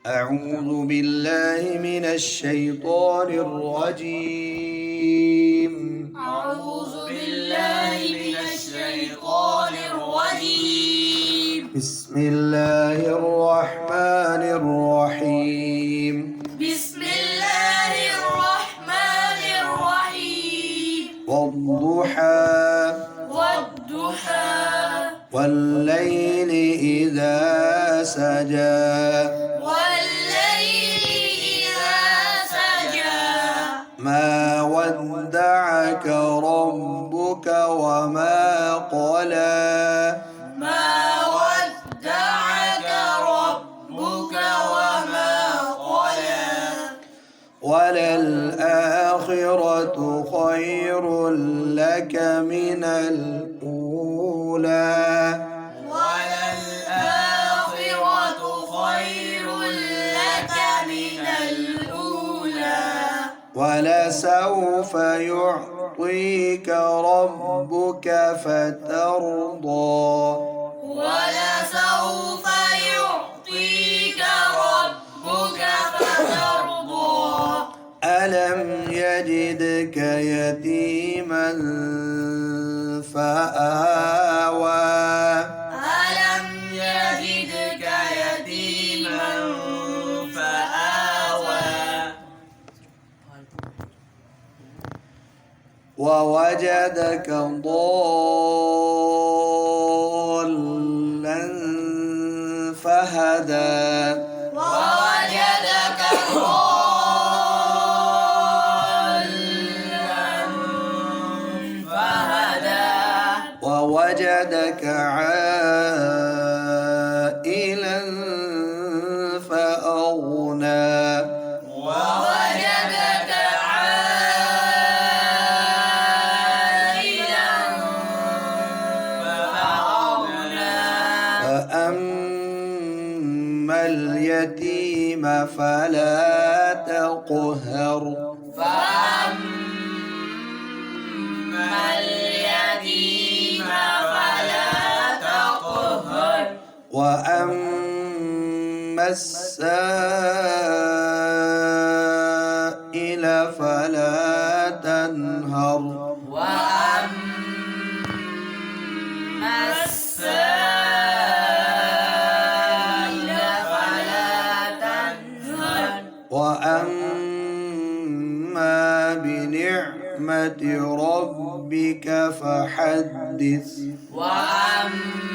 أعوذ بالله من الشيطان الرجيم. أعوذ بالله من الشيطان الرجيم. بسم الله الرحمن الرحيم. بسم الله الرحمن الرحيم. والضحى والضحى والليل إذا سجى والليل إذا سجى ما ودعك ربك وما قلى ما ودعك ربك وما قلى وللآخرة خير لك من الأولى وللآخرة خير لك من الأولى ولسوف يعطيك ربك فترضى ولسوف يعطيك ربك فترضى ألم يجدك يتيما فآوى ألم يجدك يتيما فآوى ووجدك ضالا فهدى ووجدك ضالا فهدى ووجدك عائلا فأغنى ووجدك عائلا فأغنى فأما اليتيم فلا تقهر فأما اليتيم فلا تقهر وأما السائل فلا تنهر وأما السائل فلا تنهر وأما بنعمة ربك فحدث وأما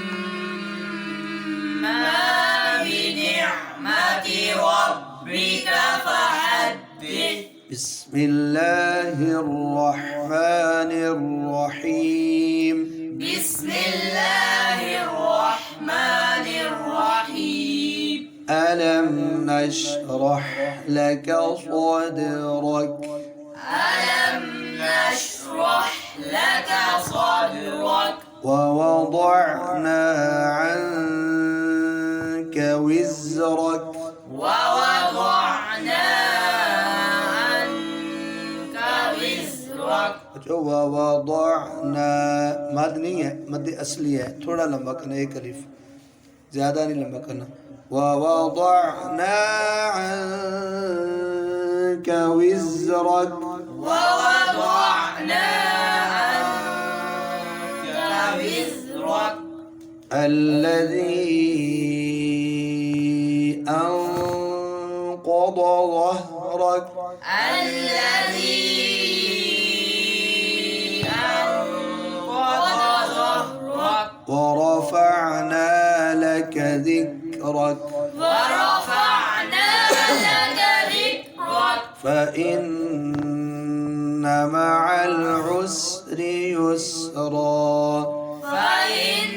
بنعمة ربك فحدث بسم الله الرحمن الرحيم. بسم الله الرحمن الرحيم. ألم نشرح لك صدرك ألم نشرح لك صدرك ووضعنا عنك وزرك ووضعنا عنك وزرك ووضعنا مد नहीं है, मद असली है, थोड़ा लंबा करना, एक अलिफ ज़्यादा नहीं लंबा करना. ووضعنا عنك وزرك ووضعنا عنك وزرك الذي أنقض ظهرك الذي أنقض ظهرك ورفعنا لك ذكرك ورفعنا لك ذكرك فإن مع العسر يسرا فإن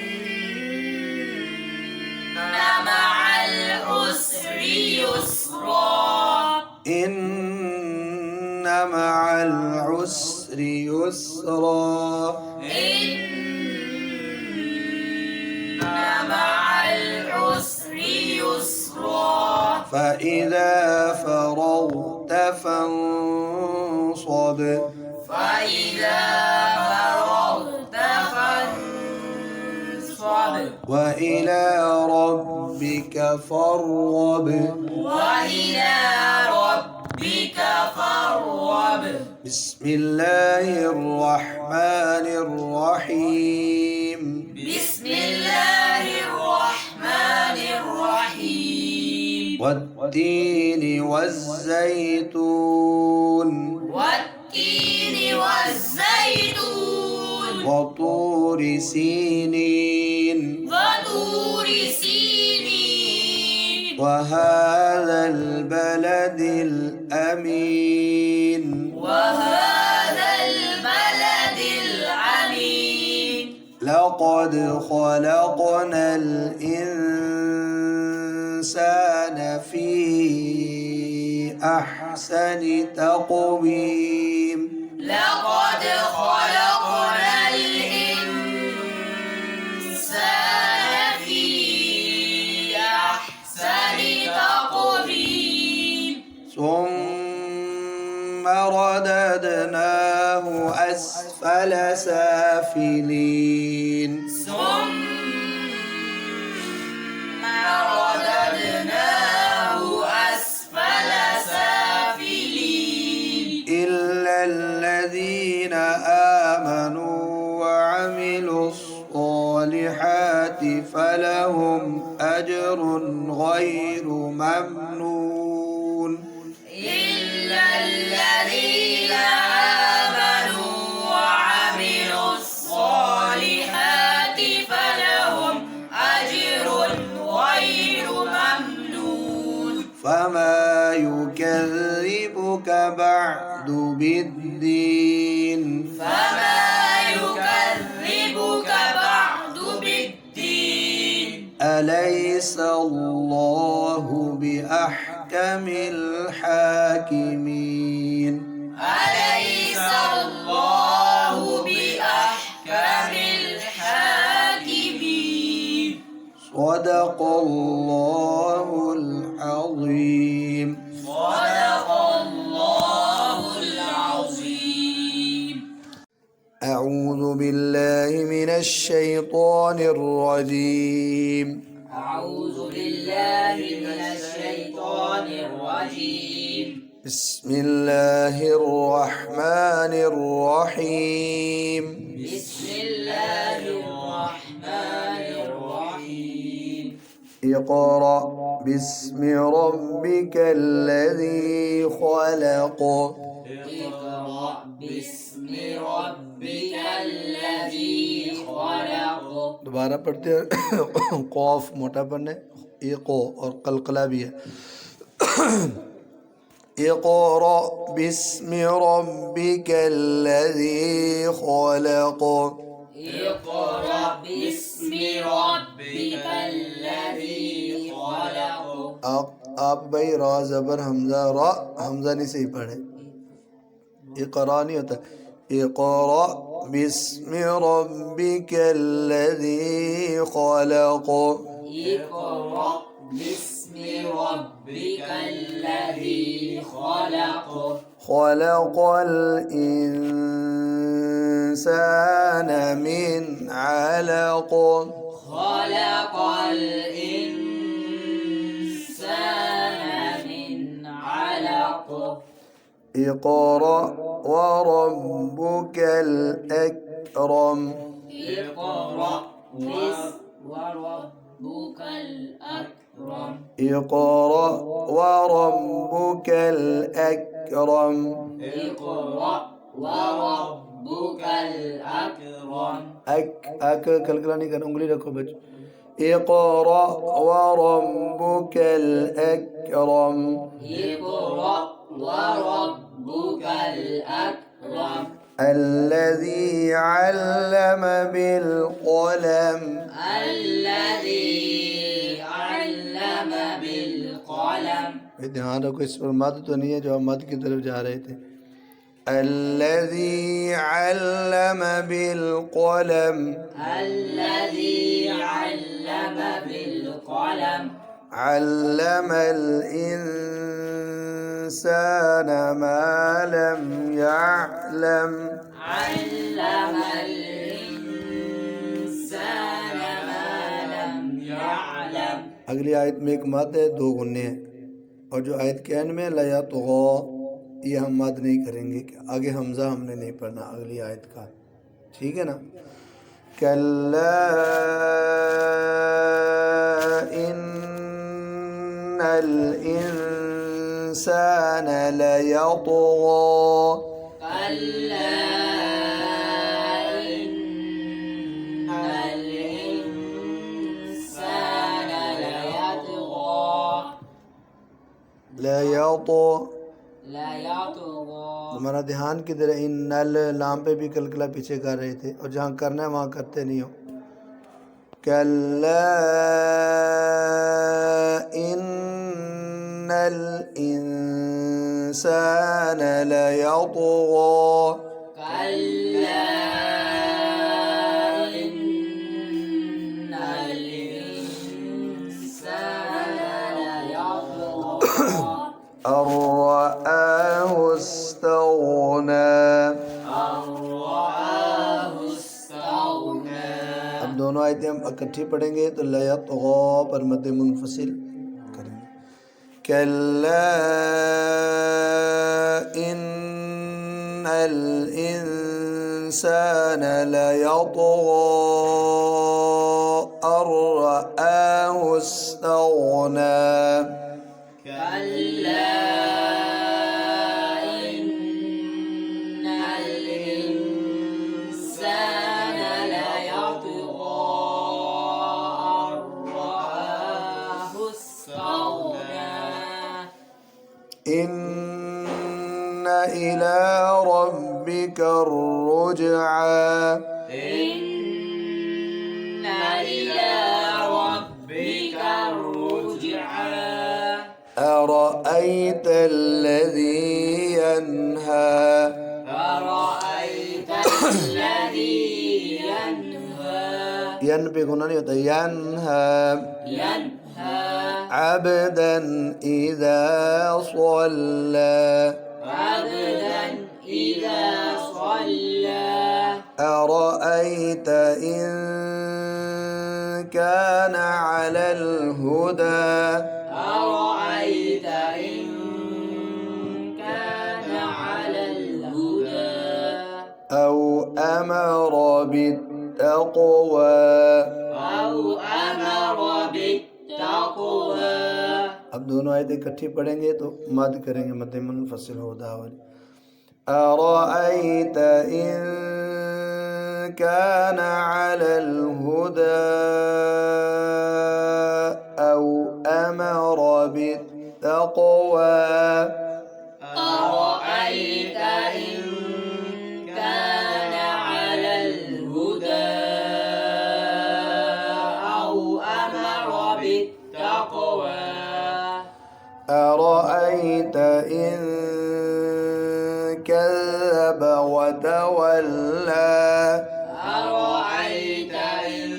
مع العسر يسرا إن مع العسر يسرا إن مع العسر يسرا فإذا فرغت فانصب فإذا فرغت فانصب وإلى ربك فارغب وإلى ربك فارغب بسم الله الرحمن الرحيم بسم الله الرحمن الرحيم والتين والزيتون والتين والزيتون وطور سينين وطور سينين وهذا البلد الأمين وهذا البلد الأمين لقد خلقنا الإنسان في أحسن تقويم لقد خلقنا الإنسان في أحسن تقويم ثم رددناه أسفل سافلين ثم رددناه أسفل سافلين إلا الذين آمنوا وعملوا الصالحات فلهم أجر غير ممنون إلا الذين آمنوا وعملوا الصالحات فلهم أجر غير ممنون فما يكذبك بعد بالدين فما يكذبك بعد بالدين أليس الله بأحكم الحاكمين أليس الله بأحكم الحاكمين صدق الله العظيم صدق الله العظيم أعوذ بالله من الشيطان الرجيم أعوذ بالله من الشيطان الرجيم بسم الله الرحمن الرحيم بسم الله الرحمن الرحيم اقرأ باسم ربك الذي خلق اقرأ باسم ربك الذي خلق दोबारा पढ़ते हैं कौफ मोटा पढ़ने इको और कलकला भी है इक़रा बिस्मि रब्बिकल लज़ी खलक़ اقرأ باسم ربك الذي خلق आप भाई रा ज़बर हमज़ा रा हमज़ा नहीं सही पढ़े इक़रा नहीं होता इक़रा बिस्मि रब्बिकल लज़ी खलक़ اقرأ باسم ربك الذي خلق خلق الإنسان من علق خلق الإنسان من علق اقرأ وربك الأكرم اقرأ وربك الأكرم اقرأ وربك الأكرم اقرأ وربك الأكرم أك कलकला नहीं करना उंगली रखो बच्चों اقرأ وربك الأكرم اقرأ وربك الأكرم الذي علم بالقلم الذي علم بالقلم ध्यान रखो इस पर मद तो नहीं है जो आप मद की तरफ जा रहे थे الذي علم بالقلم الذي علم بالقلم علم الإنسان ما لم يعلم علم الإنسان ما لم يعلم अगली आयत में एक मद है दो गुन्ने हैं और जो आयत के एंड में ला यतग़ा, ये हम मद नहीं करेंगे, आगे हमज़ा हमने नहीं पढ़ना अगली आयत का, ठीक है ना। कल्ला इन्नल इंसान लयतग़ा, كلا إن الإنسان ليطغى हमारा ध्यान किधर है, इन नल लाम पे भी कलकला पीछे कर रहे थे, और जहाँ करना है वहाँ करते नहीं हो। कल्ला इन्नल इंसान लयतग़ा, كلا إن الإنسان ليطغى أن رآه استغنى। أن رآه استغنى अब दोनों आयतें हम इकट्ठी पढ़ेंगे तो लयतग़ा पर मद मुनफसिल करेंगे। कल्ला इन्नल इंसान लयतग़ा अन रआहु इस्तग़ना। كلا إن الإنسان ليطغى أن رآه استغنى إن إلى ربك الرجعى إن إلى ربك الرجعى أرأيت الذي ينهى أرأيت الذي ينهى यन पे गुना नहीं होता, यनहा ينهى عبدا إذا صلى عبدا إذا صلى أرأيت إن كان على الهدى أرأيت إن كان على الهدى أو أمر بالتقوى। أو أمر بالتقوى अब दोनों आयतें इकट्ठी पढ़ेंगे तो मद करेंगे, मद मुनफसिल होदा वाली। أرأيت إن كان على الهدى أو أمر بالتقوى أرأيت إن كان على الهدى أو أمر بالتقوى أرأيت إن كذب وتولى أرأيت إن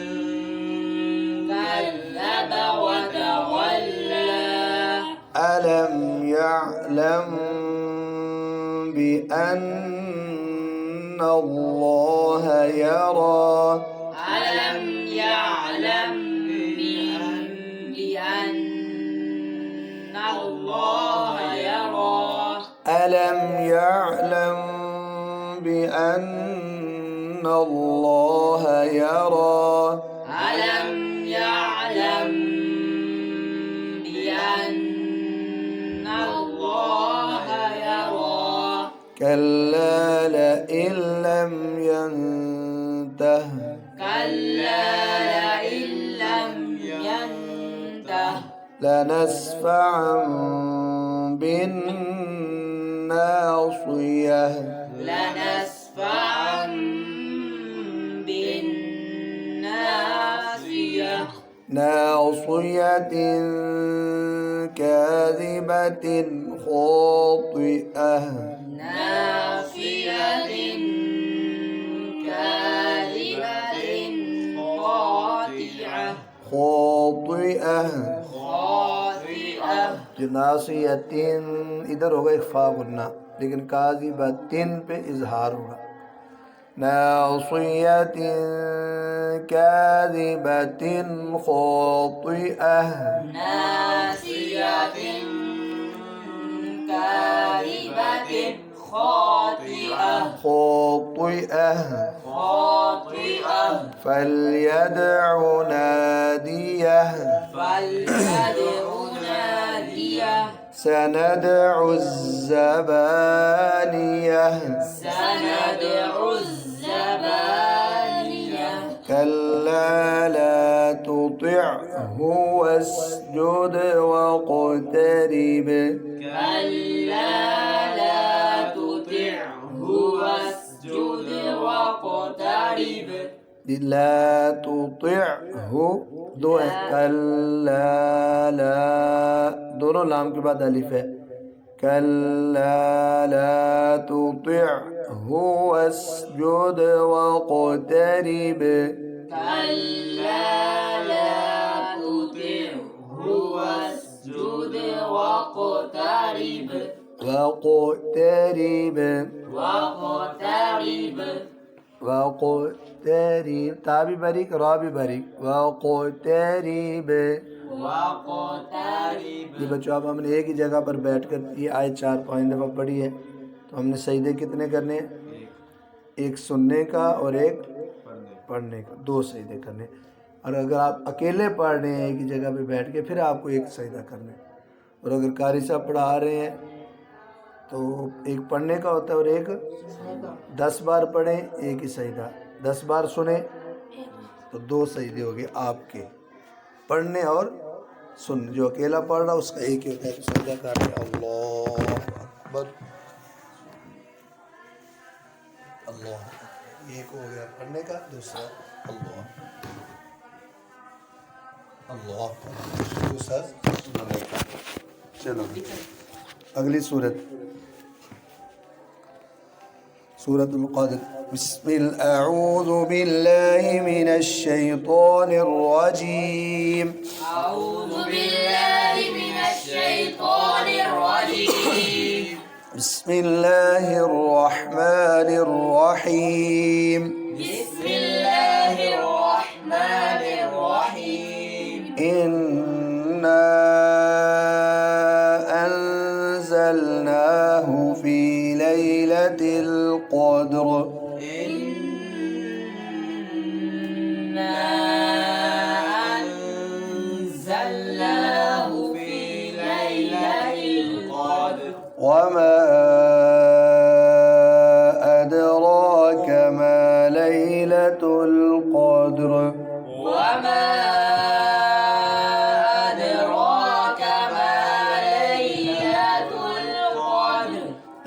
كذب وتولى ألم يعلم بأن الله يرى ألم يعلم بأن الله يرى ألم يعلم بأن الله يرى ألم يعلم بأن الله يرى كلا لئن لم ينته كلا لئن لم ينته لنسفعا بالناصية لنسفعا بالناصية ناصية كاذبة خاطئة ناصية كاذبة خاطئة خاطئة خاطئة जो नासियतिन इधर होगा इख्फा गुन्ना, लेकिन काज़िबतिन पे इजहार होगा। नासियतिन काज़िबतिन खातिअह ناصية خاطئة فليدع ناديه سندع الزبانية كلا لا تطعه واسجد واقترب لا تطعه दो है कल्ला ला दोनों लाम के बाद अलिफ है कल्ला ला तुतिअहु वस्जुद वक़तरिब वक़तरिब वक़तरिब ता भी बारीक रा भी बारीक वक़तरिब ये बच्चों अब हमने एक ही जगह पर बैठ कर ये आयत 4-5 दफ़ा पढ़ी है तो हमने सजदे कितने करने हैं एक सुनने का और एक पढ़ने का 2 सजदे करने और अगर आप अकेले पढ़ रहे हैं एक ही जगह पे बैठ के फिर आपको एक सजदा करना है और अगर कारी साहब पढ़ा रहे हैं तो एक पढ़ने का होता है और एक 10 बार पढ़ें एक ही सजदा 10 बार सुने तो 2 सजदे हो गए आपके पढ़ने और सुन जो अकेला पढ़ रहा उसका एक ही होता है सजदा करने अल्लाह अकबर अल्लाह एक हो गया पढ़ने का दूसरा अल्लाह अल्लाह दूसरा सुनने का चलो अगली सूरत सूरतुल क़द्र अऊज़ु बिल्लाहि मिनश शैतानिर रजीम बिस्मिल्लाहिर रहमानिर रहीम इन्ना अंज़लनाहु फी लैलतिल क़द्र वमा अदराक मा लैलतुल क़द्र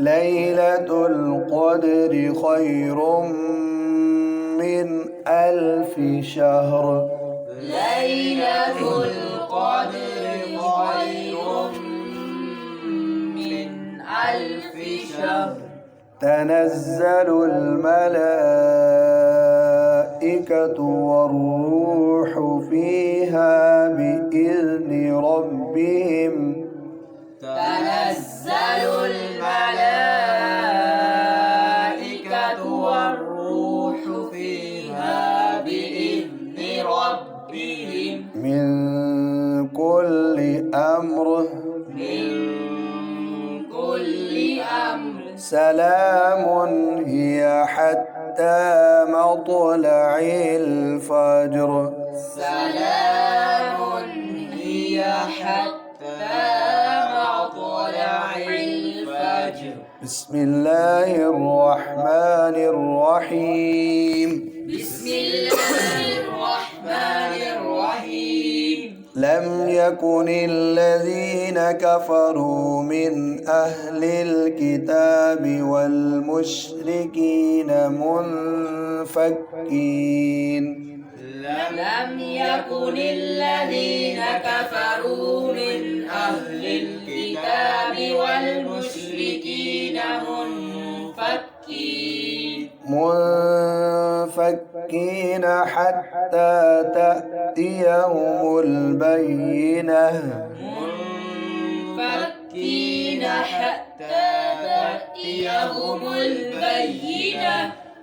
लैलतुल क़द्र खैरुम मिन अल्फ़ि शहर تنزل الملائكة والروح فيها بإذن ربهم من كل أمر سلام هي حتى مطلع الفجر بسم الله الرحمن الرحيم لم يكن الذين كفروا من أهل الكتاب والمشركين منفكين لم يكن الذين كفروا من أهل الكتاب والمشركين منفكين حتى تأتيهم البينة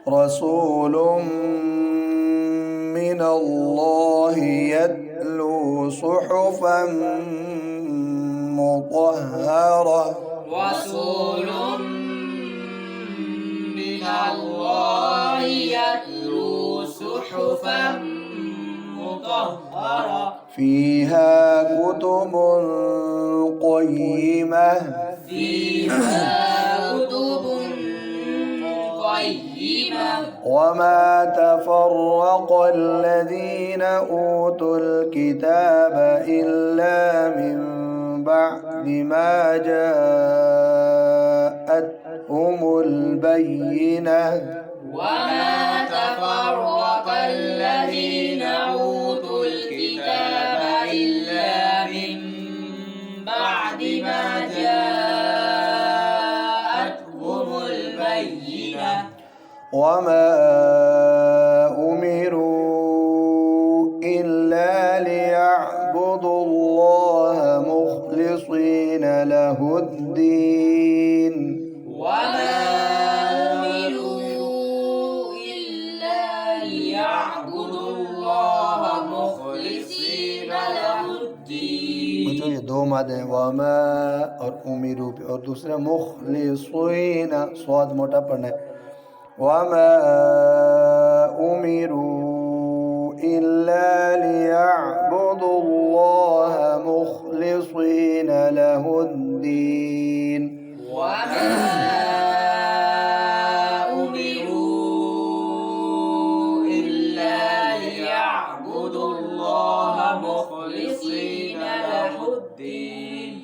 رسول من الله يتلو صحفا مطهرة رسول من الله يتلو صحفا مطهرة فيها كتب قيمة فيها كتب قيمة وما تفرق الذين أوتوا الكتاب إلا من بعد ما جاءتهم البينة وما تفرق الذين أوتوا الكتاب إلا من بعد ما جاءتهم البينة وما أمروا إلا ليعبدوا الله مخلصين له الدين وما أمروا إلا ليعبدوا الله مخلصين له الدين जो ये दो मादे हैं वमा और उमिरू पे और दूसरा मुखलिसीन स्वाद मोटा पढ़ना है वमा उमिरू इल्ला लियअबुदुल्लाह मुखलिसीन लहुद्दीन وما أمروا إلا ليعبدوا الله مخلصين له الدين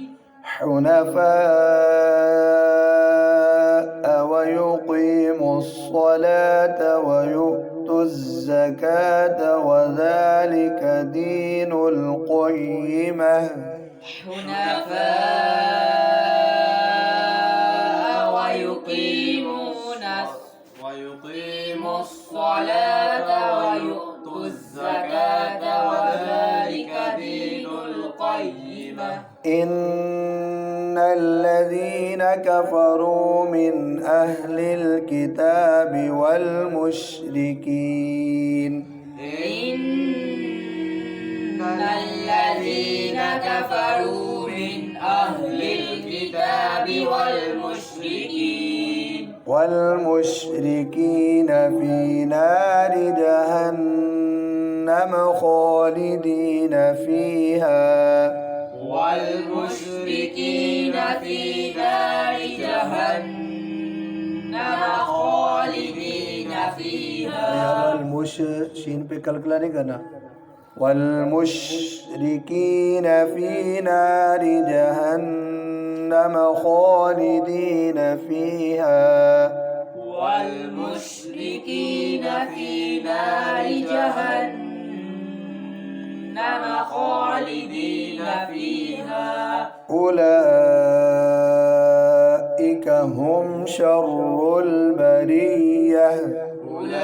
حنفاء ويقيموا الصلاة ويؤتوا الزكاة وذلك دين القيمة حنفاء ويقيموا الصلاة ويؤتوا الزكاة وذلك دين القيمة إن الذين كفروا من أهل الكتاب والمشركين إن الذين كفروا من أهل الكتاب والمشركين في نار جهنم خالدين فيها والمشركين في نار جهنم خالدين فيها المش شين पे कलकला नहीं करना والمشركين في نار جهنم خالدين فيها والمشركين في نار جهنم خالدين فيها أولئك هم شر البرية أولئك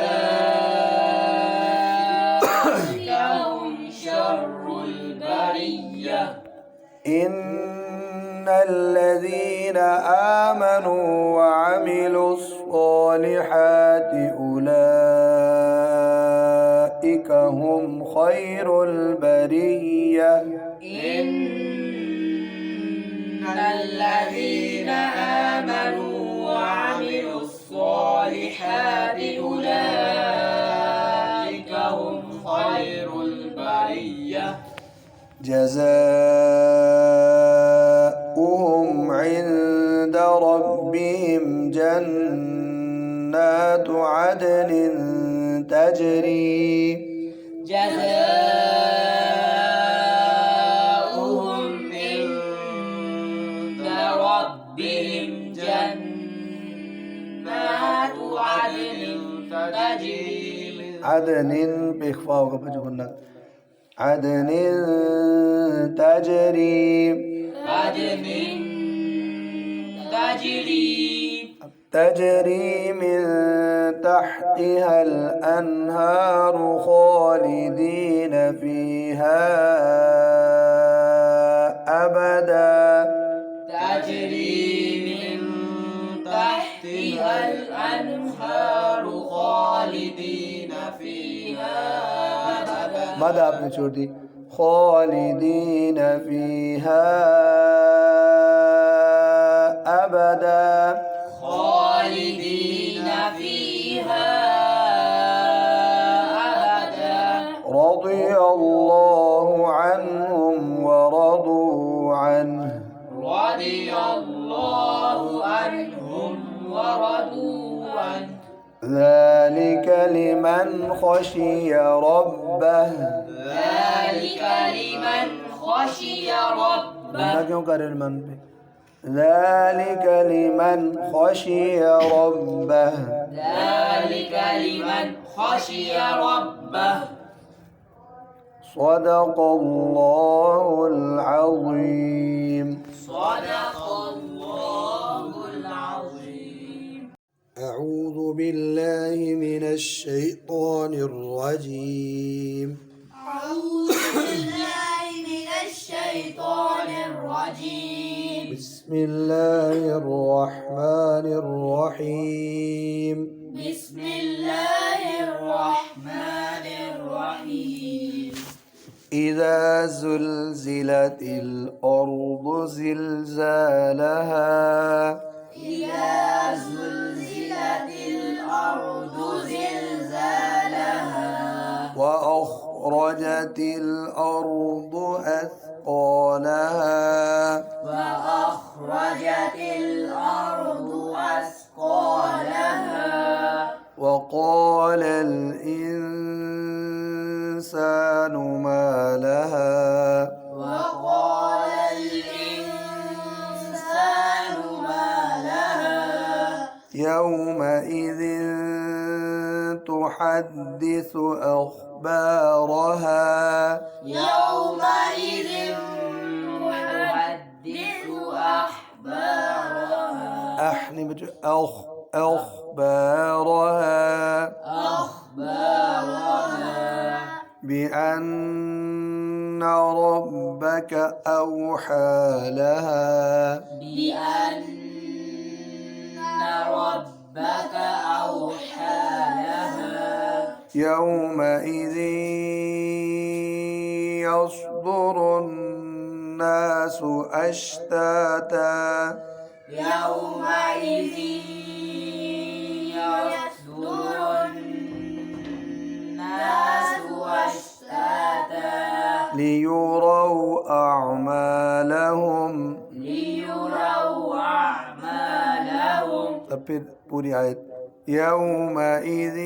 هم شر البرية إن الذين آمنوا وعملوا الصالحات أولئك هم خير البرية إن الذين آمنوا وعملوا الصالحات أولئك هم خير البرية جزاؤهم عند ربهم جنات عدن تجري جزاؤهم عند ربهم جنات عدن تجري عدن بإخفاء وقبل عدن تجري تجري من تحتها الأنهار خالدين فيها أبدا تجري من تحتها الأنهار خالدين فيها أبدا ماذا आपने छोड़ दी خالدين فيها أبدا خالدين رضي الله عنهم ورضوا عنه ذلك لمن خشي ربه ذلك لمن خشي ربه गुन्ना क्यों कर रहे मन पे ذلك لمن خشي ربه ذلك لمن خشي ربه صدق الله العظيم صدق الله العظيم أعوذ بالله من الشيطان الرجيم أعوذ بالله من الشيطان الرجيم بسم الله الرحمن الرحيم بسم الله الرحمن الرحيم إذا زلزلت الأرض زلزالها إذا زلزلت الأرض زلزالها وأخرجت الأرض أثقالها وأخرجت الأرض أثقالها وقال الإنسان ما لها وقال الإنسان ما لها يومئذ تحدث أخبارها يومئذ تحدث أخبارها أحني أخبارها أخبارها بأن ربك أوحى لها بأن ربك أوحى لها يومئذ يصدر الناس أشتاتا يومئذ يصدر الناس أشتاتا ليروا أعمالهم ليروا أعمالهم तब फिर पूरी आयत يومئذ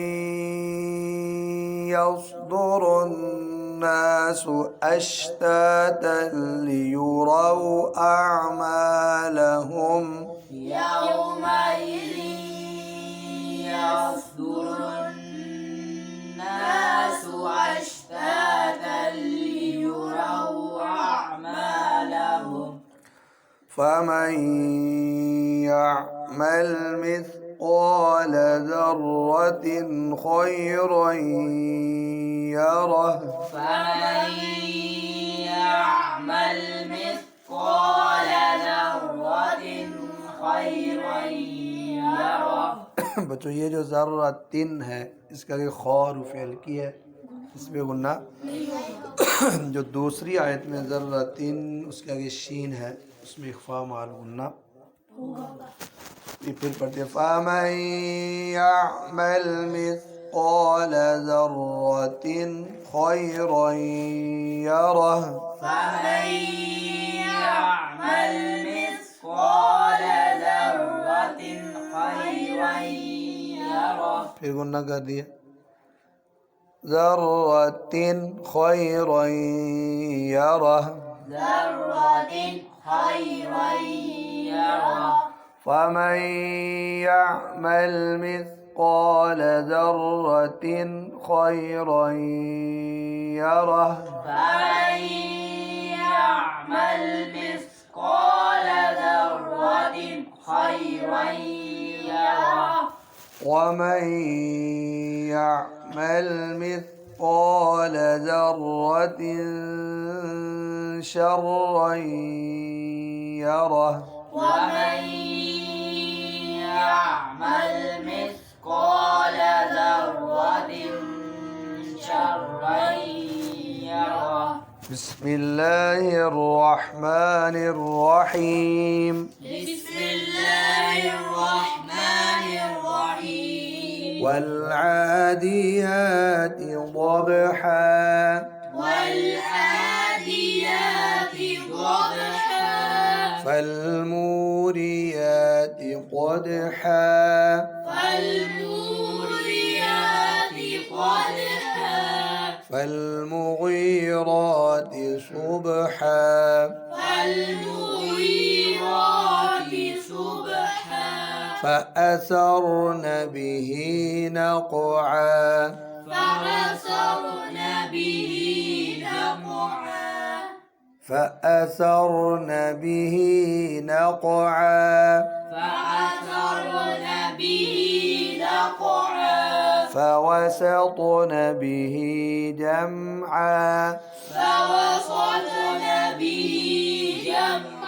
يصدر الناس أشتاتا ليروا أعمالهم يومئذ يصدر الناس أشتاتا ليروا أعمالهم فمن يعمل مثقال ذرة خيرا يره فمن يعمل مثقال ذرة خيرا يره बच्चों ये जो ज़र्रतिन है इसका कि खौर फ़ेल की है इसमें गुन्ना जो दूसरी आयत में ज़र्रतिन उसके आगे शीन है उसमें इख्फा माल गुन्ना ये फिर पढ़ते फ़मन यअमल मिस्क़ाल ज़र्रतिन खैरन यरह فمن يعمل مثقال ذرة خيرا يره फिर गुन्ना कर दिया ذرة خيرا يره ذرة خيرا يره فمن يعمل مثقال ذرة خيرا يره فمن يعمل مثقال ذرة خيرا يره ومن يعمل مثقال ذرة شرا يره ومن يعمل مثقال ذرة شرا يره بسم الله الرحمن الرحيم بسم الله الرحمن الرحيم والعاديات ضبحا والعاديات ضبحا فالموريات قدحا فالموريات قدحا فالمغيرات صبحا فالمغيرات صبحا فأثرن به نقعا فأثرن به نقعا فأثرن به نقعا فأثرن به نقعا فوسطن به جمعا فوسطن به جمعا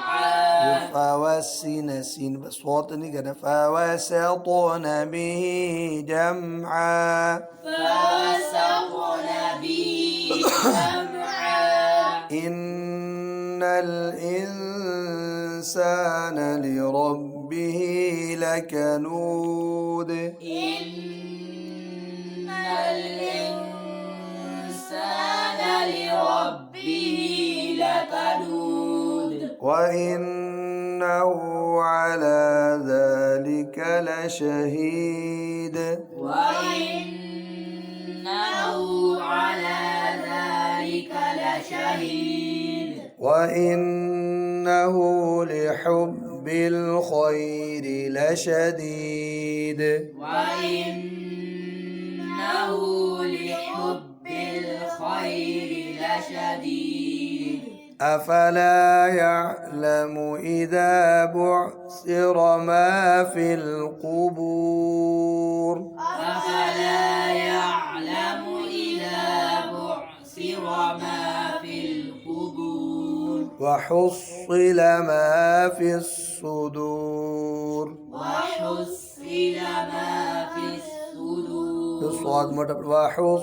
فوسن سين صوت नहीं करना فوسطن به جمعا فوسطن به جمعا إن الإنسان لربه لكنود إن الإنسان لربه لكنود وإنه على ذلك لشهيد وإنه على ذلك لشهيد وإنه لحب الخير لشديد وإنه لحب الخير لشديد أفلا يعلم إذا بعثر ما في القبور أفلا يعلم إذا بعثر ما في القبور وحصل ما في الصدور وحصل ما في الصدور الصاد مرتبط وحصل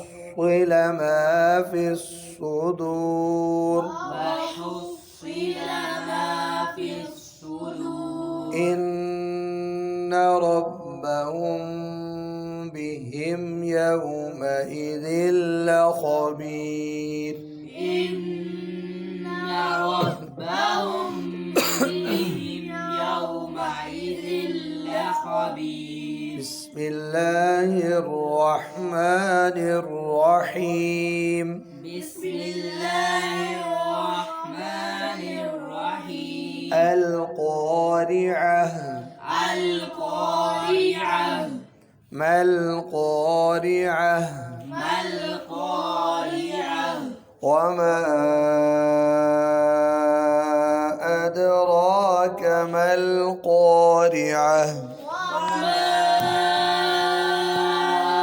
ما في الصدور وحصل ما في الصدور إن ربهم بهم يومئذ لخبير إن ربهم بهم يومئذ لخبير بسم الله الرحمن الرحيم بسم الله الرحمن الرحيم القارعة القارعة ما القارعة ما القارعة وما أدراك ما القارعة وما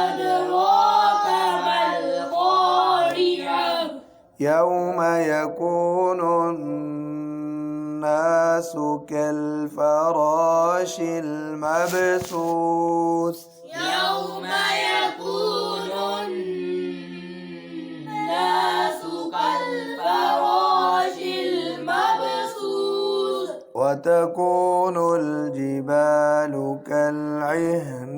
أدراك ما القارعة يوم يكون الناس كالفراش المبثوث يوم يكون الناس كالفراش المبثوث وتكون الجبال كالعهن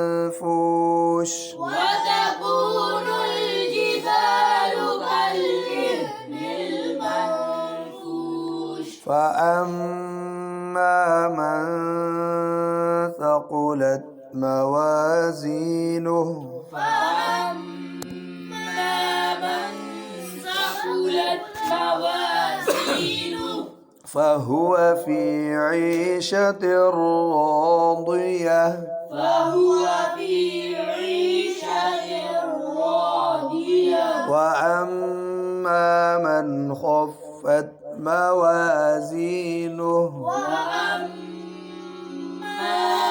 المنفوش وتكون الجبال كالعهن المنفوش فأما من ثقلت موازينه فأما من ثقلت موازينه فهو في عيشة راضية فهو في عيشة راضية وأما من خفت موازينه وأما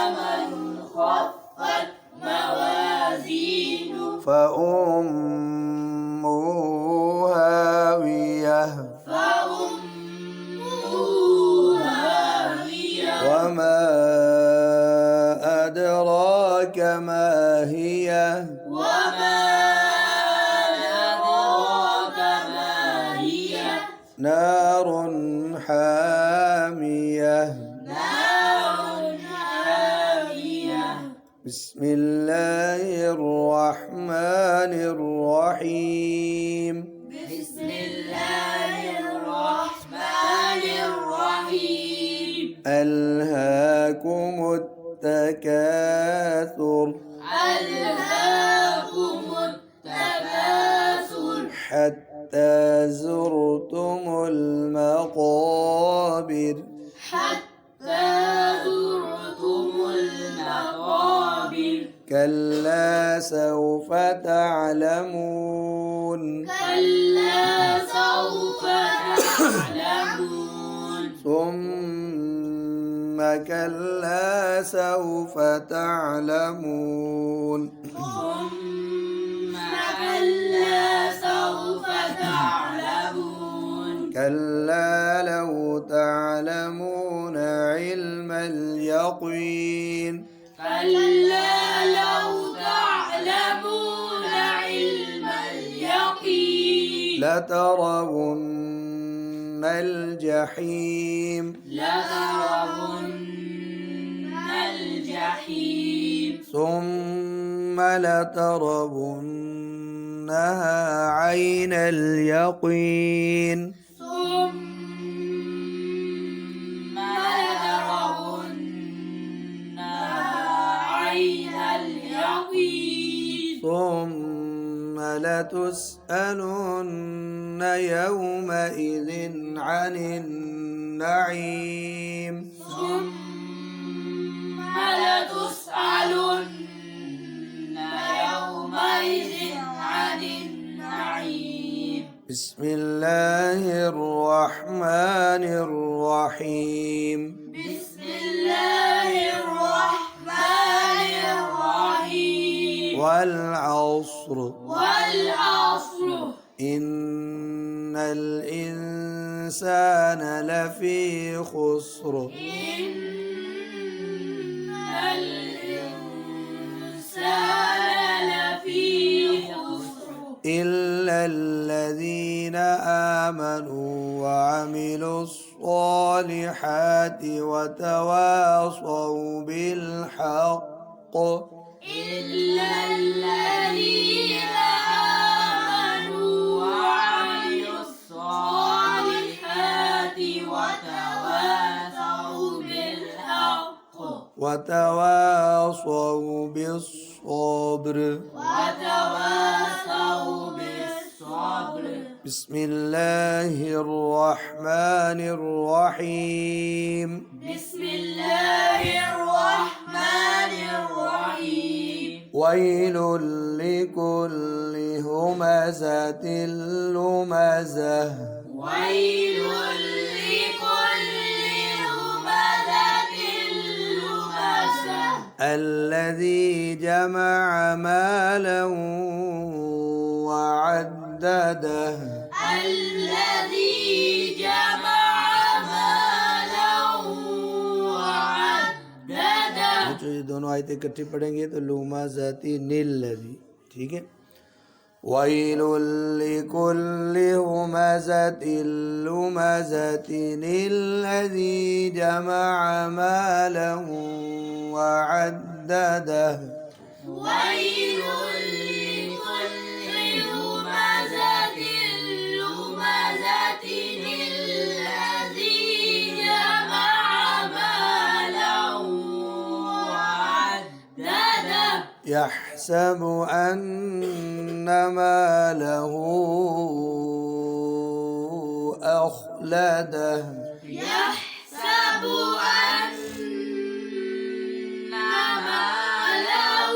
من خفت موازينه فأمه هاوية فأمه هاوية وما أدراك ما هي وما أدراك ما هي نار حامية نار حامية بسم الله الرحمن الرحيم بسم الله الرحمن ألهاكم التكاثر ألهاكم التكاثر حتى زرتم المقابر حتى زرتم المقابر كلا سوف تعلمون كلا سوف تعلمون ثم كلا سوف تعلمون ثم كلا سوف تعلمون كلا لو تعلمون علم اليقين كلا لو تعلمون علم اليقين لترون الجحيم لترون الجحيم ثم لترونها عين اليقين ثم لترونها عين اليقين ثم لتسألن يومئذ عن النعيم ثم لتسألن يومئذ عن النعيم بسم الله الرحمن الرحيم بسم الله الرحمن الرحيم والعصر والعصر إن الإنسان لفي خسر إن الإنسان لفي خسر إلا الذين آمنوا وعملوا الصالحات وتواصوا بالحق إلا الذين آمنوا وعملوا الصالحات وتواصوا بالحق وتواصوا بالصبر وتواصوا بالصبر بسم الله الرحمن الرحيم بسم الله الرحمن الرحيم ويل لكل همزة لمزة ويل لكل همزة لمزة الذي جمع مالا وعدده الذي جمع مالا وعدده जो ये दोनों आयतें इकट्ठी पढ़ेंगे तो लुमा जाती नील लदी ठीक है ويل لكل همزة لمزة الذي جمع مالا وعدده ويل لكل همزة لمزة الذي جمع مالا وعدده يحسب أن ماله أخلده يحسب أن ماله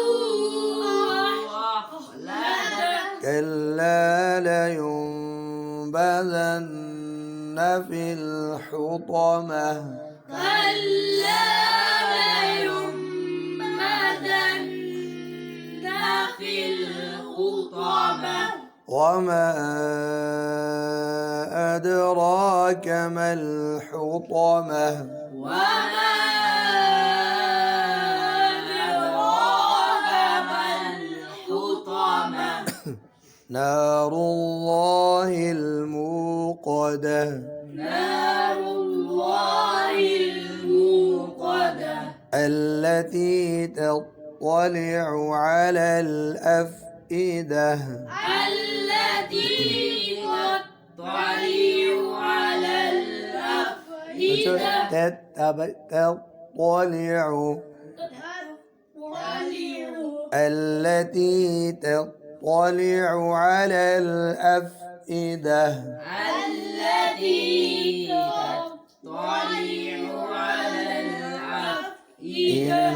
أخلده كلا لينبذن في الحطمة كلا لينبذن في الحطمة وما أدراك ما الحطمة وما أدراك ما الحطمة نار الله الموقدة نار الله الموقدة التي تطلع على الأفئدة التي تطلع على الأفئدة التي تطلع على الأفئدة التي تطلع على الأفئدة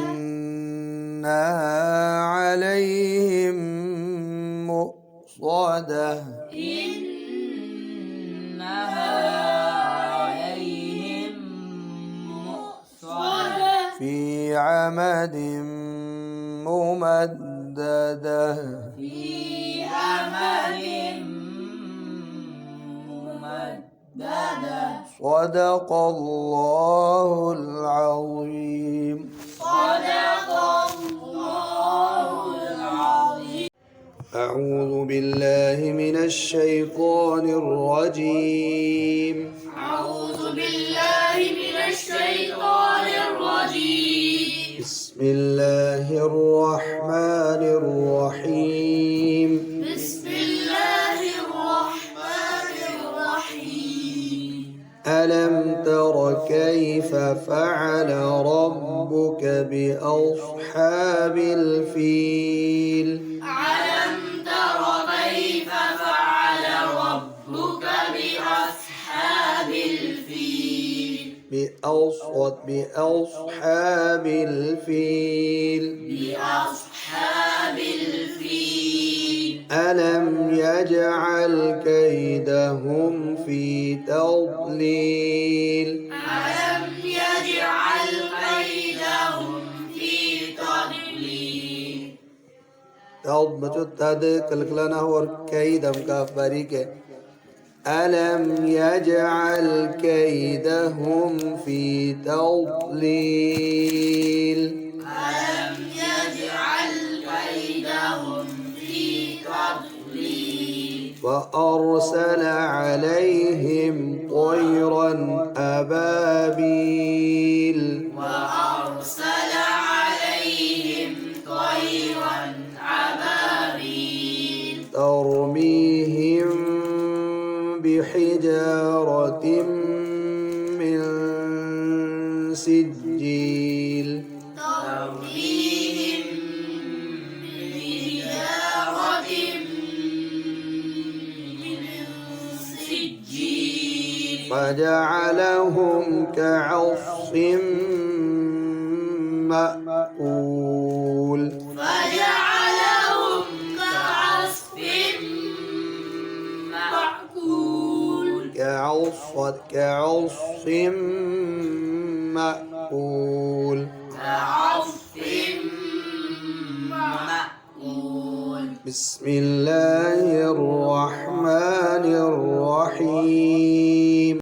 إنها عليهم مؤصدة إنها عليهم مؤصدة في عمد ممددة في عمد ممددة صدق الله العظيم. صدق الله العظيم. أعوذ بالله من الشيطان الرجيم. أعوذ بالله من الشيطان الرجيم. بسم الله الرحمن الرحيم. بسم الله الرحمن الرحيم. ألم تر كيف فعل ربك بأصحاب الفيل ألم تر كيف فعل ربك بأصحاب الفيل بأصحاب الفيل بأصحاب الفيل ألم يجعل كيدهم في تضليل ألم يجعل كيدهم في تضليل तद कलकलाना हो और कई दम का बारीक है ألم يجعل كيدهم في تضليل ألم يجعل كيدهم في تضليل وأرسل عليهم طيرا أبابيل وأرسل عليهم طيرا أبابيل ترميهم بحجارة من سجيل ترميهم بحجارة من سجيل فجعلهم كعصف مأكول فجعلهم كعصف مأكول كعصف مأكول كعصف مأكول. بسم الله الرحمن الرحيم.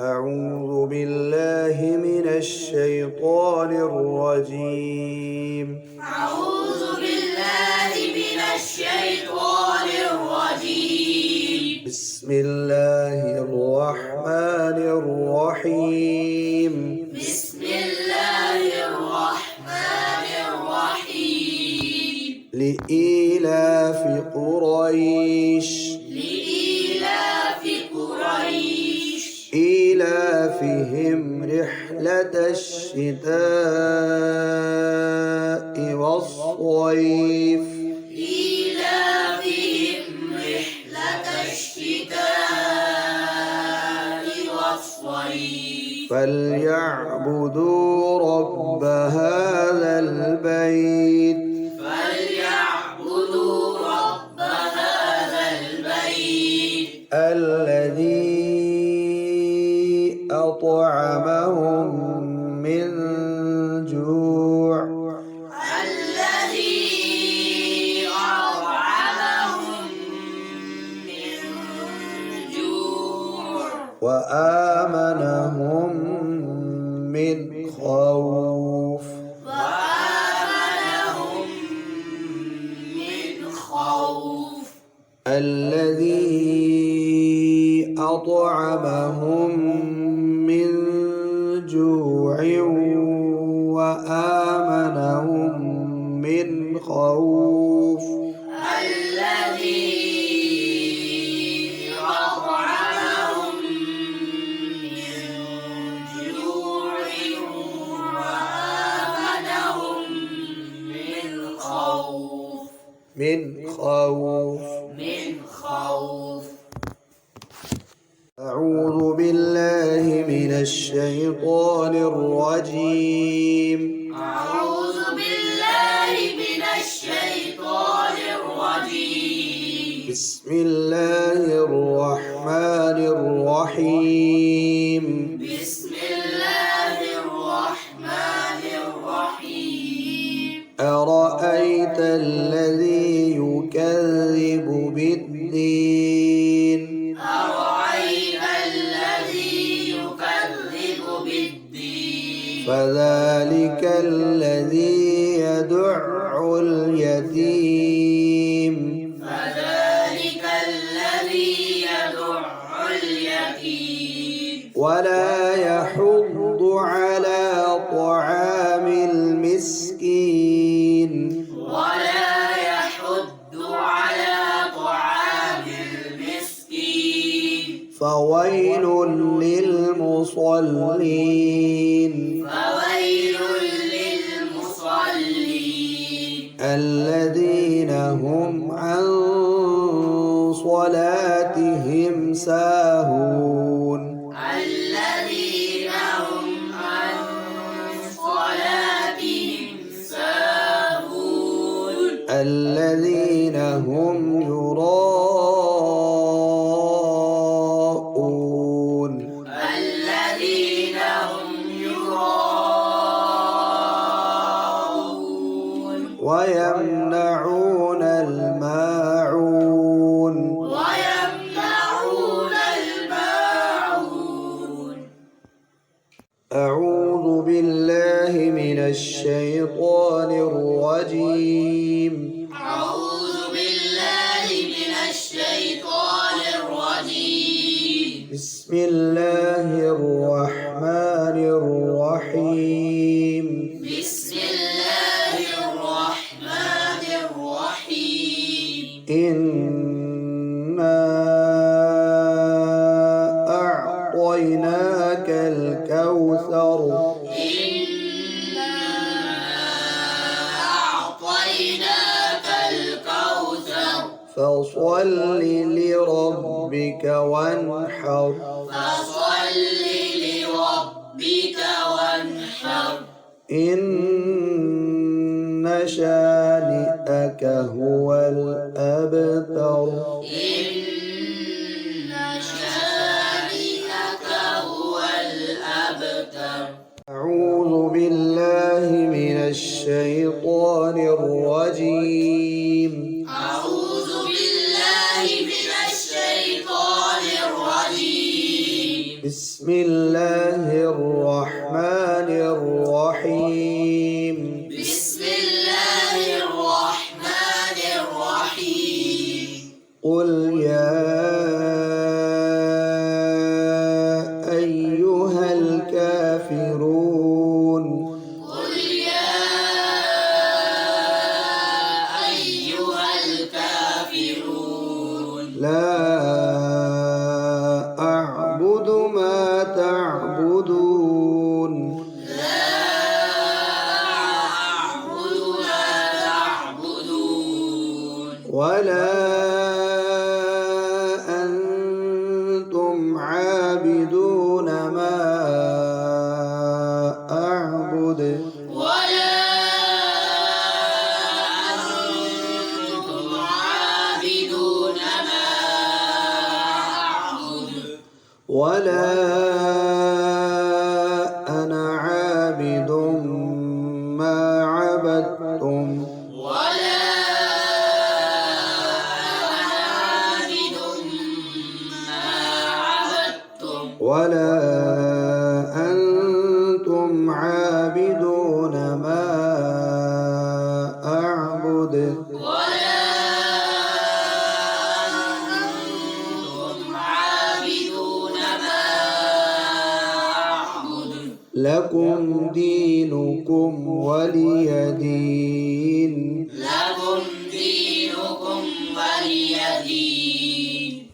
أعوذ بالله من الشيطان الرجيم. أعوذ بالله من الشيطان الرجيم. بسم الله الرحمن الرحيم. بسم الله الرحمن الرحيم. لإيلاف قريش لإيلاف قريش إيلافهم رحلة الشتاء والصيف إيلافهم رحلة الشتاء والصيف فليعبدوا رب هذا البيت فليعبدوا رب هذا البيت الذي أطعمهم من جوع الذي أطعمهم من جوع وآمنهم من خوف وآمنهم من خوف الذي أطعمهم من جوع وآمنهم من خوف الذي أطعمهم من من خوف من خوف أعوذ بالله من الشيطان الرجيم أعوذ بالله من الشيطان الرجيم بسم الله الرحمن الرحيم بسم الله الرحمن الرحيم أرأيت الذي يكذب بالدين أرأيت الذي يكذب بالدين فذلك الذي يدع اليتيم فذلك الذي يدع اليتيم ولا يحض على طعام المسكين ولا يحض على طعام المسكين فويل للمصلين فويل للمصلين الذين هم عن صلاتهم ساهون الذين هم عن صلاتهم ساهون الذين هم يراءون الذين هم يراءون ويمنعون الماعون ويمنعون الماعون أعوذ بالله من الشيطان الرجيم أعوذ بالله من الشيطان الرجيم بسم الله الرحمن الرحيم بسم الله الرحمن الرحيم إنا أعطيناك الكوثر إنا أعطيناك الكوثر فصل لربك وانحر فصل لربك وانحر إن شانئك هو الأبتر إن شانئك هو الأبتر أعوذ بالله من الشيطان الرجيم أعوذ بالله من الشيطان الرجيم بسم الله الرحمن الرحيم بسم الله الرحمن الرحيم قل يا أيها الكافرون قل يا أيها الكافرون لا أعبد ما تعبدون لا أعبد ما تعبدون ولا أنتم عابدون ما أعبد ولا أنتم عابدون ما أعبد ولا أنا عابد ما عبدتم ولا أنا عابد ما عبدتم ولا أنتم عابدون ما أعبد ولا أنتم عابدون ما أعبد لكم دينكم ولي دين لكم دينكم ولي دين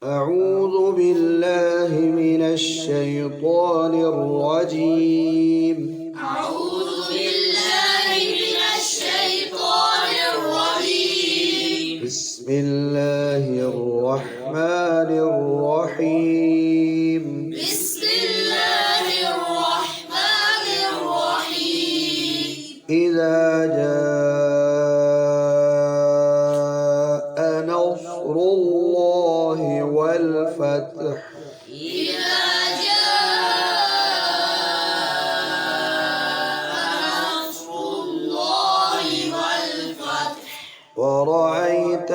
أعوذ بالله من الشيطان الرجيم أعوذ بالله من الشيطان الرجيم بسم الله الرحمن الرحيم بسم الله الرحمن الرحيم إذا جاء نصر الله والفتح إذا جاء نصر الله والفتح ورأيت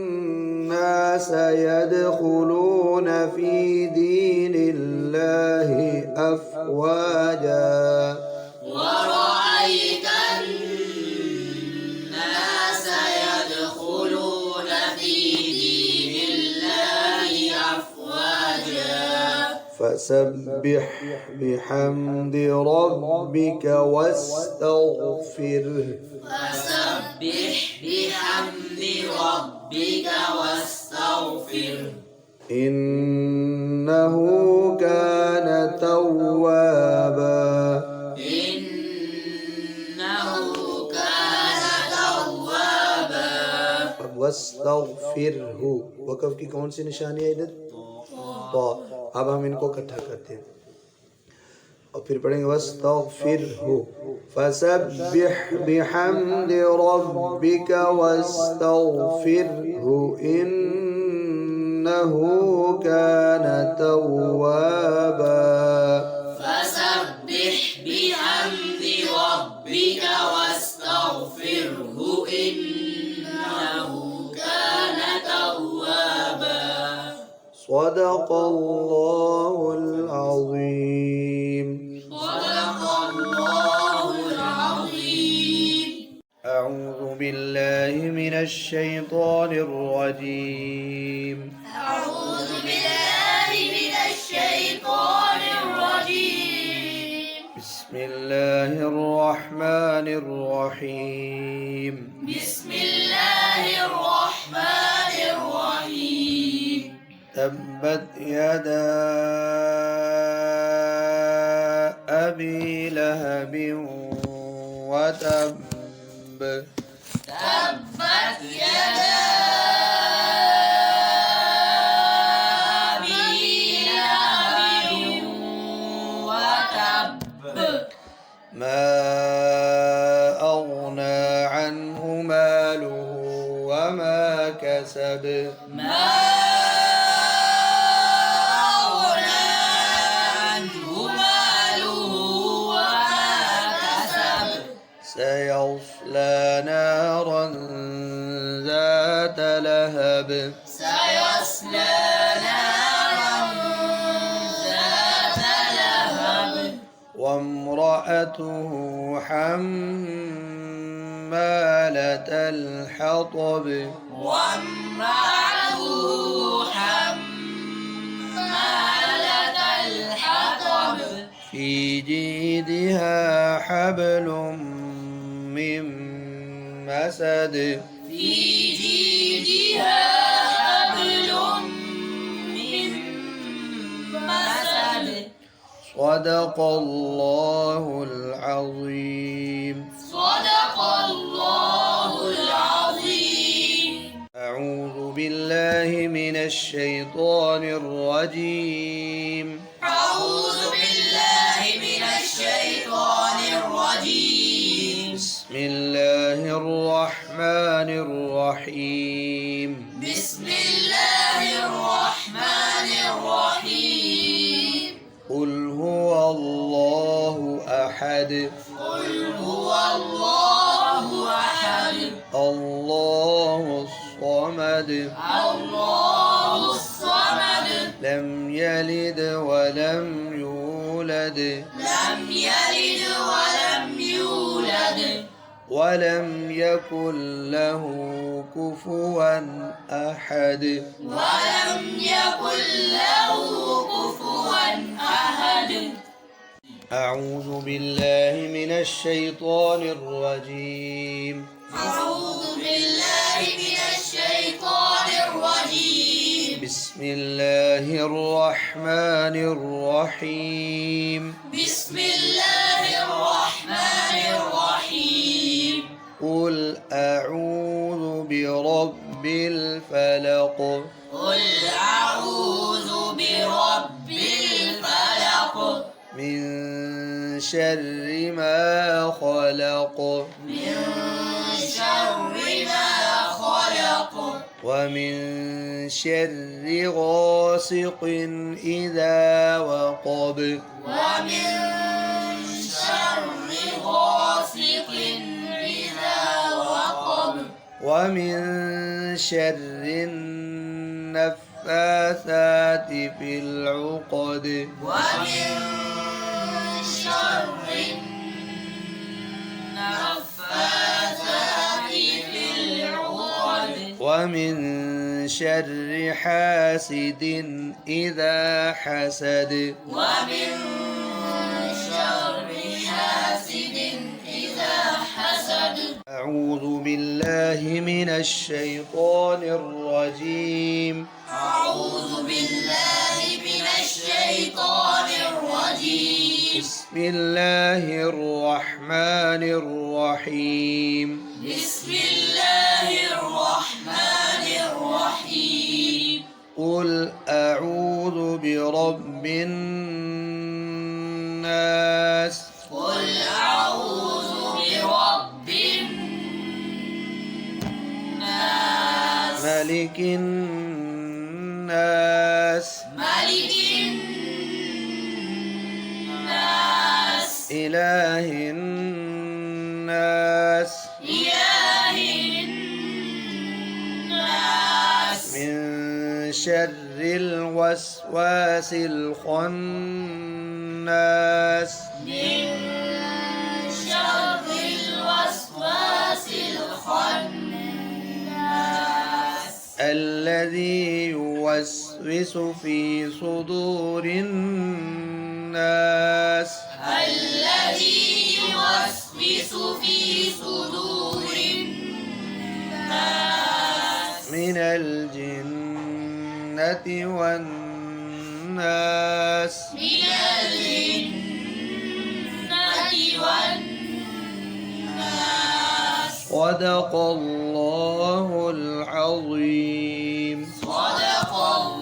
الناس يدخلون في دين الله أفواجا ورأيت الناس يدخلون في دين الله أفواجا فسبح بحمد ربك واستغفره فسبح بحمد ربك واستغفره إنه كان توابا إنه كان توابا वास्तगफिरहु वक़फ़ की कौन सी निशानी है इधर तो अब हम इनको इकट्ठा करते हैं और फिर पढ़ेंगे वास्तगफिरहु फसब्बिह बिहम्दि रब्बिक वास्तगफिरहु इन्नहु कान तव्वाबा فسبح بحمد ربك واستغفره إنه كان توابا صدق الله العظيم صدق الله العظيم أعوذ بالله من الشيطان الرجيم أعوذ بالله من الشيطان الرجيم بسم الله الرحمن الرحيم بسم الله الرحمن الرحيم تبت يدا أبي لهب وتب تبت يدا أبي لهب وتب ما أغنى عنه ماله وما كسب ما أغنى عنه ماله وما كسب سيصلى نارا ذات لهب سيصلى نارا ذات لهب وامرأته حمالة الحطب وامرأته حمالة الحطب في جيدها حبل من مسد في جيدها حبل من مسد صدق الله العظيم صدق الله العظيم أعوذ بالله من الشيطان الرجيم أعوذ بالله من الشيطان الرجيم بسم الله الرحمن الرحيم بسم الله الرحمن الرحيم قل هو الله أحد قل هو الله أحد الله الصمد الله الصمد لم يلد ولم يولد لم يلد ولم يولد ولم يكن له كفوا أحد ولم يكن له كفوا أحد أعوذ بالله من الشيطان الرجيم أعوذ بالله من الشيطان الرجيم بسم الله الرحمن الرحيم بسم الله الرحمن الرحيم قل أعوذ برب من شر ما خلق من شر ما خلق ومن شر غاسق إذا وقب ومن شر غاسق إذا وقب ومن شر النفاثات في العقد ومن شر النفاثات في العقد ومن شر حاسد إذا حسد ومن شر حاسد إذا حسد أعوذ بالله من الشيطان الرجيم أعوذ بالله من الشيطان الرجيم بسم الله الرحمن الرحيم بسم الله الرحمن الرحيم قل أعوذ برب الناس قل أعوذ برب الناس ملك الناس ملك الناس إله الناس إله الناس من شر الوسواس الخناس من شر الوسواس الخناس الذي يوسوس في صدور الناس الذي يوسوس في صدور الناس من الجنة والناس من الجنة والناس صدق الله العظيم صدق الله